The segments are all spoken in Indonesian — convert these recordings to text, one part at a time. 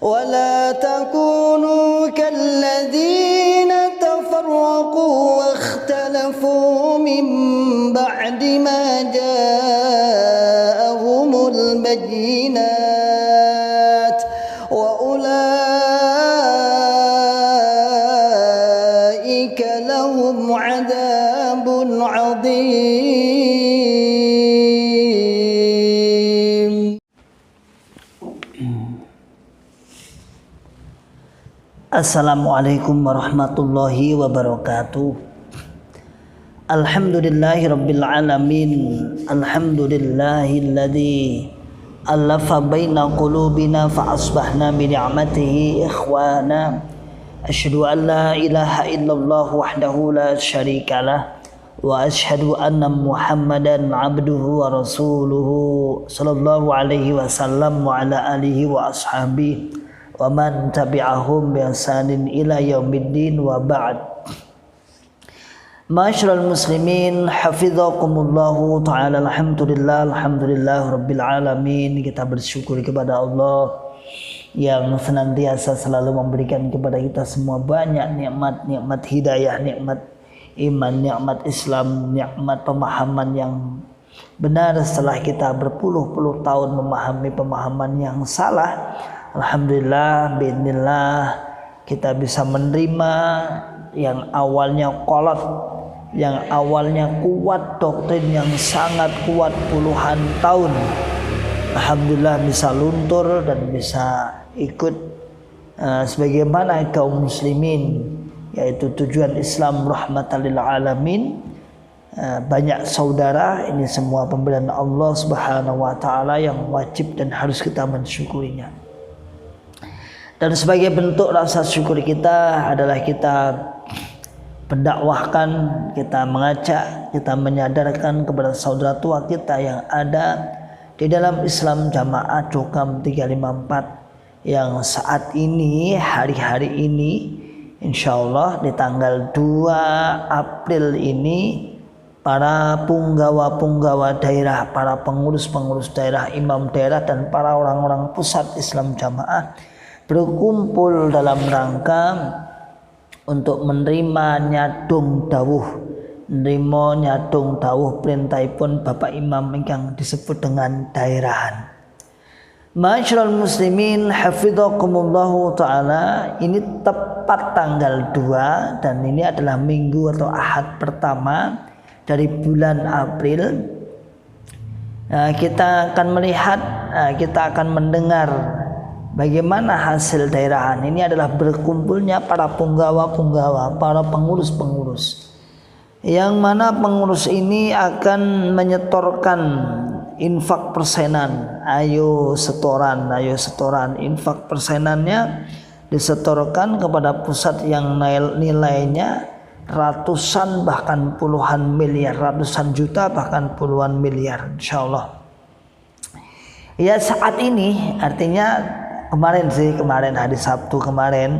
ولا تكونوا كالذين تفرقوا واختلفوا من بعد ما جاءهم البينات وأولئك لهم عذاب عظيم. Assalamualaikum warahmatullahi wabarakatuh. Alhamdulillahi rabbil alamin. Alhamdulillahilladzi alafa baina qulubina fa asbahna bi ni'matihi ikhwana. Asyhadu an la ilaha illallah wahdahu la syarikalah wa asyhadu anna Muhammadan abduhu wa rasuluhu sallallahu alaihi wasallam wa ala alihi wa ashabihi wa man tabi'ahum bi ihsanin ila yaumiddin wa ba'd. Ma'asyiral muslimin hafizakumullahu taala. Alhamdulillah rabbil alamin. Kita bersyukur kepada Allah yang senantiasa selalu memberikan kepada kita semua banyak nikmat hidayah, nikmat iman, nikmat Islam, nikmat pemahaman yang benar setelah kita berpuluh-puluh tahun memahami pemahaman yang salah. Alhamdulillah, biidznillah kita bisa menerima yang awalnya kolot, yang awalnya kuat, doktrin yang sangat kuat puluhan tahun. Alhamdulillah bisa luntur dan bisa ikut sebagaimana kaum muslimin, yaitu tujuan Islam rahmatan lil alamin. Banyak saudara, ini semua pemberian Allah Subhanahu wa taala yang wajib dan harus kita mensyukurinya. Dan sebagai bentuk rasa syukur kita adalah kita mendakwahkan, kita mengajak, kita menyadarkan kepada saudara tua kita yang ada di dalam Islam Jamaah Jokam 354 yang saat ini, hari-hari ini, insyaallah di tanggal 2 April ini, para punggawa-punggawa daerah, para pengurus-pengurus daerah, imam daerah dan para orang-orang pusat Islam Jamaah berkumpul dalam rangka untuk menerima nyadung dawuh perintahipun Bapak Imam ingkang disebut dengan daerahan. Ma'asyiral muslimin hafizakumullahu taala, ini tepat tanggal 2 dan ini adalah minggu atau ahad pertama dari bulan April. Kita akan melihat, kita akan mendengar bagaimana hasil daerahan. Ini adalah berkumpulnya para punggawa-punggawa, para pengurus-pengurus, yang mana pengurus ini akan menyetorkan infak persenan. Ayo setoran infak persenannya disetorkan kepada pusat yang nilainya ratusan bahkan puluhan miliar, ratusan juta bahkan puluhan miliar insyaallah. Ya saat ini artinya kemarin hari Sabtu kemarin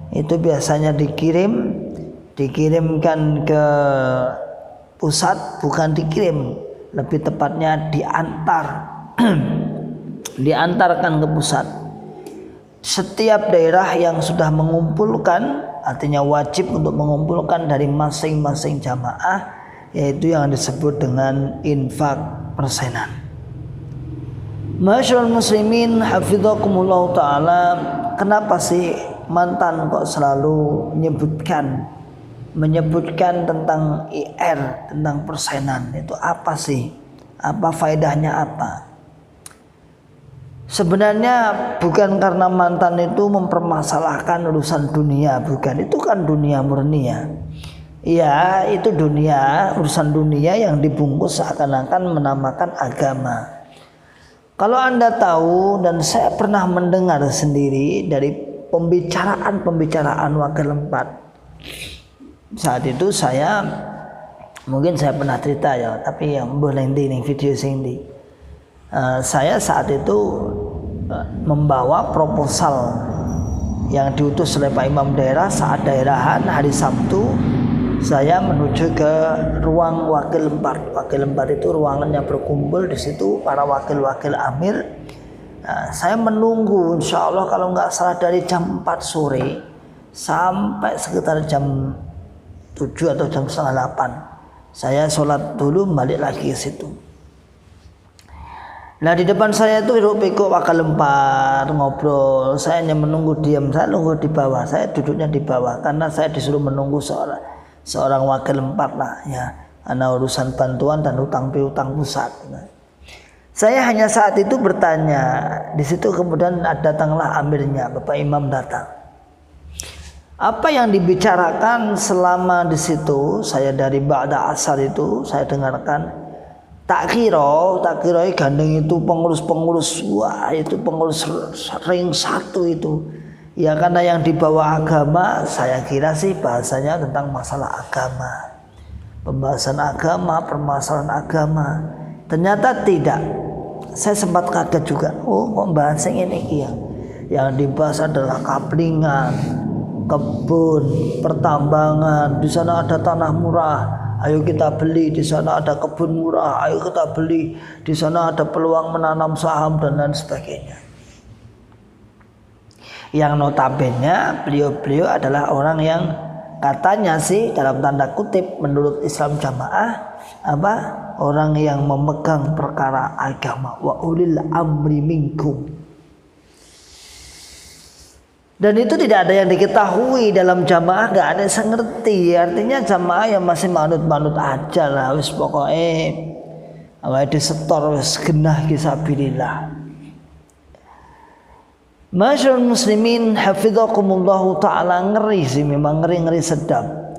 itu biasanya dikirimkan ke pusat, bukan dikirim, lebih tepatnya diantarkan ke pusat. Setiap daerah yang sudah mengumpulkan, artinya wajib untuk mengumpulkan dari masing-masing jamaah, yaitu yang disebut dengan infak persenan. Ma'asyiral muslimin hafizakumullah ta'ala, kenapa sih mantan kok selalu menyebutkan tentang IR, tentang persenan? Itu apa sih? Apa faedahnya apa? Sebenarnya bukan karena mantan itu mempermasalahkan urusan dunia, bukan. Itu kan dunia murni ya. Ya, itu dunia, urusan dunia yang dibungkus seakan-akan menamakan agama. Kalau Anda tahu, dan saya pernah mendengar sendiri dari pembicaraan wakil 4. Saat itu mungkin saya pernah cerita ya, tapi yang boleh ini video sini. Saya saat itu membawa proposal yang diutus oleh Pak Imam daerah saat daerahan hari Sabtu. Saya menuju ke ruang wakil 4. Wakil 4 itu ruangan yang berkumpul, di situ para wakil-wakil amir Nah, saya menunggu insya Allah kalau nggak salah dari jam 4 sore sampai sekitar jam 7 atau jam setengah 8. Saya sholat dulu balik lagi ke situ. Nah di depan saya itu hiruk pikuk wakal lempar ngobrol. Saya hanya menunggu diam. Saya nunggu di bawah. Saya duduknya di bawah karena saya disuruh menunggu seorang wakil lempar lah ya. Karena urusan bantuan dan utang piutang pusat. Saya hanya saat itu bertanya. Di situ kemudian datanglah amirnya, Bapak Imam datang. Apa yang dibicarakan selama di situ? Saya dari ba'da asar itu saya dengarkan. Tak kira gandeng itu pengurus-pengurus, wah itu pengurus ring 1 itu. Ya karena yang dibawa agama, saya kira sih bahasanya tentang masalah agama, pembahasan agama, permasalahan agama. Ternyata tidak. Saya sempat kaget juga. Oh kok bahas ini ya? Yang dibahas adalah kaplingan, kebun, pertambangan. Di sana ada tanah murah, ayo kita beli. Di sana ada kebun murah, ayo kita beli. Di sana ada peluang menanam saham dan lain sebagainya. Yang notabene beliau adalah orang yang katanya sih dalam tanda kutip menurut Islam Jamaah orang yang memegang perkara agama, wa ulil amri minkum. Dan itu tidak ada yang diketahui dalam jamaah, nggak ada yang ngerti. Artinya jamaah yang masih manut-manut aja lah, wis pokoknya awake disetor wis genah kisabilillah. Masyaallah muslimin hafizakumullahu taala, ngeri sih, memang ngeri sedap.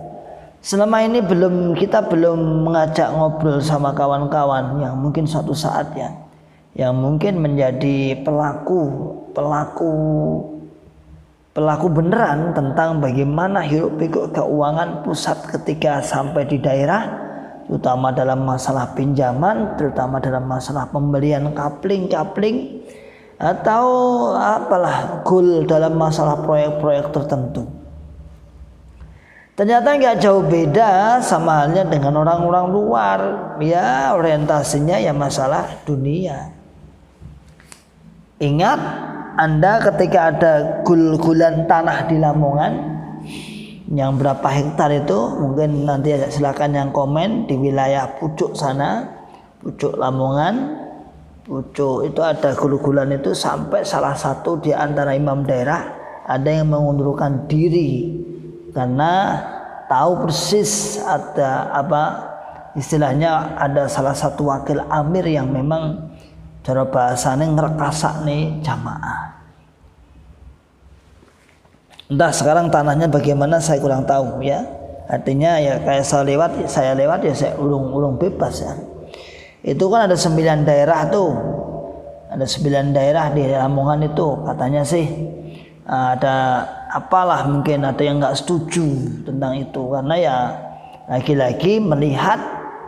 Selama ini kita belum mengajak ngobrol sama kawan-kawan yang mungkin suatu saat ya, yang mungkin menjadi pelaku beneran tentang bagaimana hiruk pikuk keuangan pusat ketika sampai di daerah, terutama dalam masalah pinjaman, terutama dalam masalah pembelian kapling atau apalah goal dalam masalah proyek-proyek tertentu. Ternyata nggak jauh beda sama halnya dengan orang-orang luar, ya orientasinya ya masalah dunia. Ingat Anda ketika ada gul-gulan tanah di Lamongan yang berapa hektar itu, mungkin nanti silakan yang komen di wilayah pucuk sana, pucuk Lamongan, pucuk itu ada gul-gulan itu sampai salah satu di antara imam daerah ada yang mengundurkan diri karena tahu persis ada istilahnya ada salah satu wakil amir yang memang cara bahasanya ngerekasak nih jamaah. Entah sekarang tanahnya bagaimana saya kurang tahu ya. Artinya ya kayak saya lewat ya saya ulung bebas ya. Itu kan ada 9 daerah tuh. Ada 9 daerah di Lamongan itu katanya sih ada apalah, mungkin ada yang nggak setuju tentang itu karena ya lagi-lagi melihat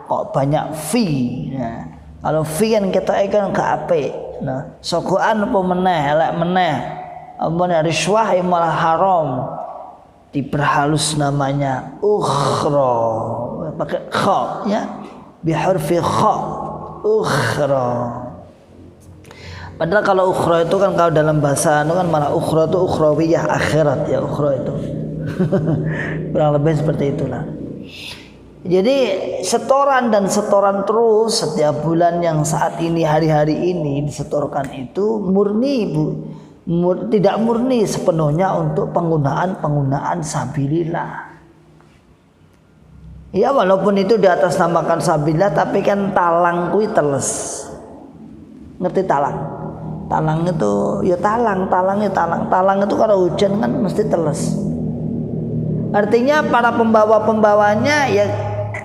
kok banyak fee. Nah, kalau fee kan kita kan gak apik. Nah, sokokan apa meneh, elek meneh. Ampun riswah yang malah haram. Diperhalus namanya ukhra. Pakai kha ya. Bihurfi kha. Ukhra. Padahal kalau ukhra itu kan kalau dalam bahasa itu kan malah ukhra itu ukhrawiyah, akhirat ya ukhra itu. Kurang lebih seperti itulah. Jadi setoran terus setiap bulan yang saat ini hari-hari ini disetorkan itu tidak murni sepenuhnya untuk penggunaan sabilillah. Ya walaupun itu di atas namakan sabilillah tapi kan talang kuwi teles. Ngerti talang? Talang itu ya talang itu kalau hujan kan mesti teles. Artinya para pembawanya ya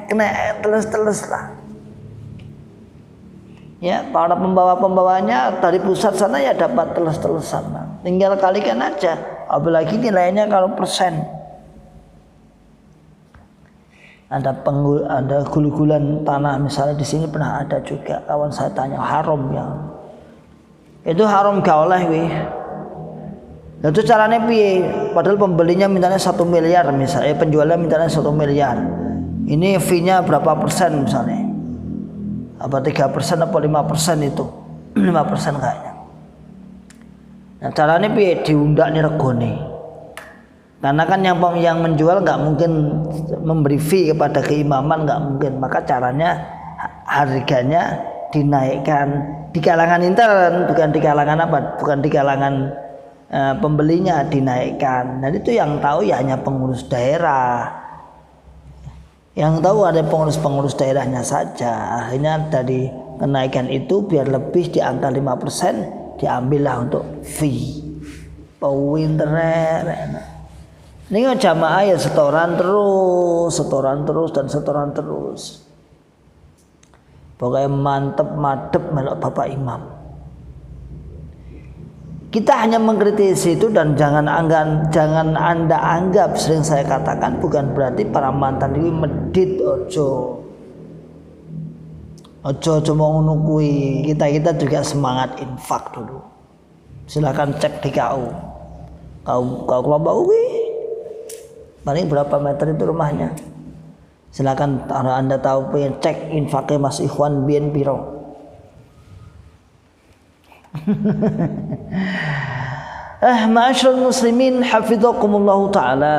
kena teles lah. Ya, para pembawanya dari pusat sana ya dapat teles-telesan. Tinggal kalikan aja. Apalagi nilainya kalau persen. Ada gul-gulan tanah misalnya di sini pernah ada juga kawan saya tanya haram ya. Itu haram gak oleh wih. Nah, itu caranya piye? Padahal pembelinya mintanya 1 miliar misalnya, penjualnya mintanya 1 miliar. Ini fee-nya berapa persen misalnya? Apa 3% apa 5% itu? 5% kayaknya. Nah, caranya piye diundak nih regone. Karena kan yang menjual nggak mungkin memberi fee kepada keimaman, nggak mungkin. Maka caranya harganya dinaikkan di kalangan intern, bukan di kalangan bukan di kalangan pembelinya, dinaikkan. Dan itu yang tahu ya hanya pengurus daerah. Yang tahu ada pengurus daerahnya saja. Akhirnya dari kenaikan itu biar lebih di angka 5% diambillah untuk fee. Pewinteran. Ini kan jamaah ya setoran terus. Pokoknya mantep madep melok Bapak Imam. Kita hanya mengkritisi itu dan jangan Anda anggap, sering saya katakan, bukan berarti para mantan ini medit. Ojo mau ngono kuwi. Kita juga semangat infak dulu. Silakan cek di KU kelompok kuwi. Paling berapa meter itu rumahnya? Silakan kalau Anda tahu pengen cek infaknya Mas Ikhwan biyen piro. Ma'asyiral muslimin hafizakumullah taala.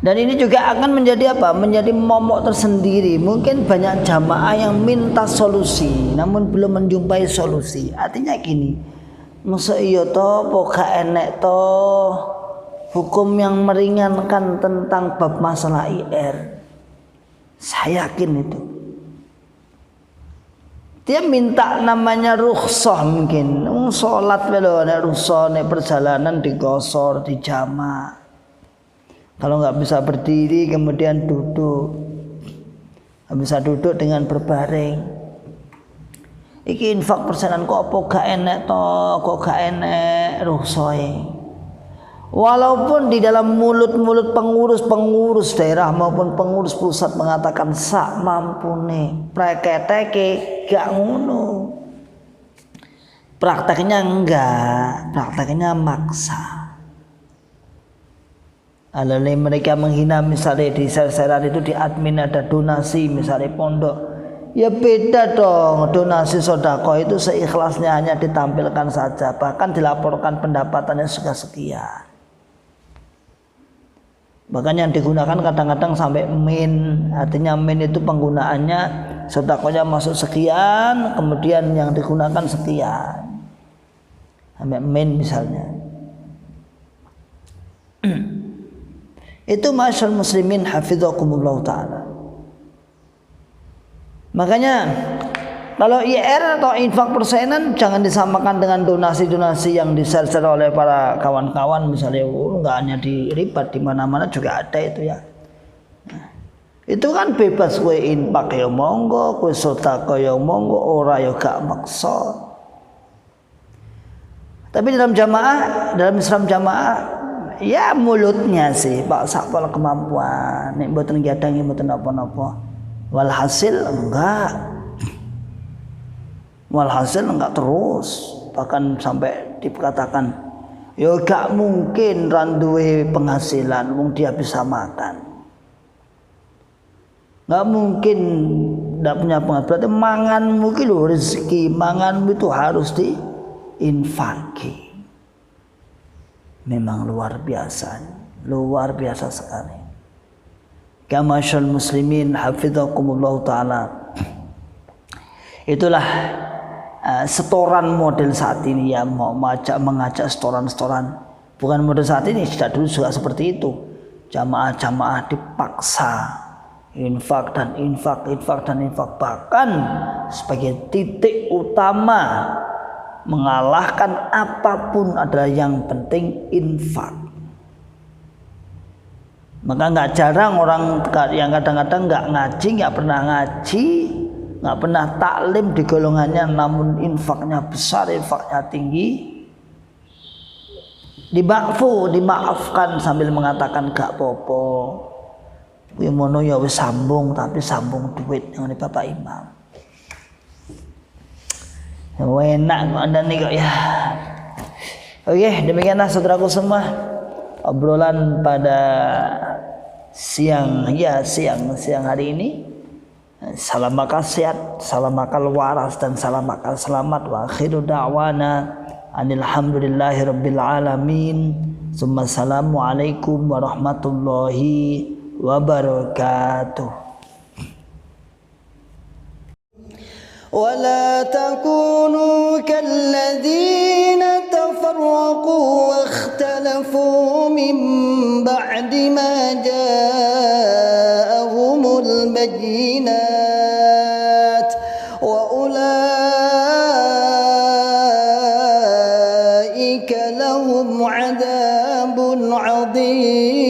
Dan ini juga akan menjadi apa? Menjadi momok tersendiri. Mungkin banyak jamaah yang minta solusi namun belum menjumpai solusi. Artinya gini, masa iya to apa gak enek to hukum yang meringankan tentang bab masalah IR. Saya yakin itu. Dia minta namanya rukhsah mungkin. Sholat welo nek rukhsah nek perjalanan digosor, dijamak. Kalau nggak bisa berdiri kemudian duduk. Nggak bisa duduk dengan berbaring. Iki infak persenan kok apa gak enek to, kok gak enek rukhsah. Walaupun di dalam mulut pengurus daerah maupun pengurus pusat mengatakan sak mampune, praketeke gak ngono. Prakteknya enggak, prakteknya maksa. Alane mereka menghina misalnya di sel-selan itu di admin ada donasi misalnya pondok. Ya beda dong, donasi sodako itu seikhlasnya hanya ditampilkan saja, bahkan dilaporkan pendapatannya sekian. Bahkan yang digunakan kadang-kadang sampai min, artinya min itu penggunaannya sedakonya masuk sekian, kemudian yang digunakan sekian, sampai min misalnya. Itu ma'asyiral muslimin hafizakumullah taala. Makanya kalau IR atau infak persenan jangan disamakan dengan donasi-donasi yang disel-sel oleh para kawan-kawan misalnya. Enggak hanya di ribat, di mana-mana juga ada itu ya. Nah, itu kan bebas kowe infak ya monggo, kowe sedekah ya monggo, ora ya gak maksa. Tapi dalam Islam jamaah ya mulutnya sih Pak sakpol kemampuan. Nek mboten gadangi mboten napa-napa. Walhasil enggak terus, bahkan sampai dikatakan ya gak mungkin randuwe penghasilan wong dia bisa makan, gak mungkin gak punya penghasilan, berarti manganmu itu loh rezeki, manganmu itu harus diinfaki. Memang luar biasa sekali. Ma'asyiral muslimin hafizakumullah taala. Itulah setoran model saat ini ya, mau mengajak setoran, bukan model saat ini, sejak dulu juga seperti itu. Jamaah dipaksa infak, bahkan sebagai titik utama mengalahkan apapun adalah yang penting infak. Maka nggak jarang orang yang kadang-kadang nggak ngaji, nggak pernah ngaji, nggak pernah taklim di golongannya, namun infaknya besar, infaknya tinggi, dimaafkan sambil mengatakan gak popo, kuwi mono ya wis sambung, tapi sambung duit yang di Bapak Imam. Ya enak kok Anda nih kok ya. Oke, demikianlah saudaraku semua obrolan pada siang hari ini. Salam akal sehat, salam akal waras, dan salam akal selamat. Wa akhiru da'wana Alhamdulillahi rabbil alamin. Summa assalamualaikum warahmatullahi wabarakatuh. ولا تكونوا كالذين تفرقوا واختلفوا من بعد ما جاءهم البينات وأولئك لهم عذاب عظيم.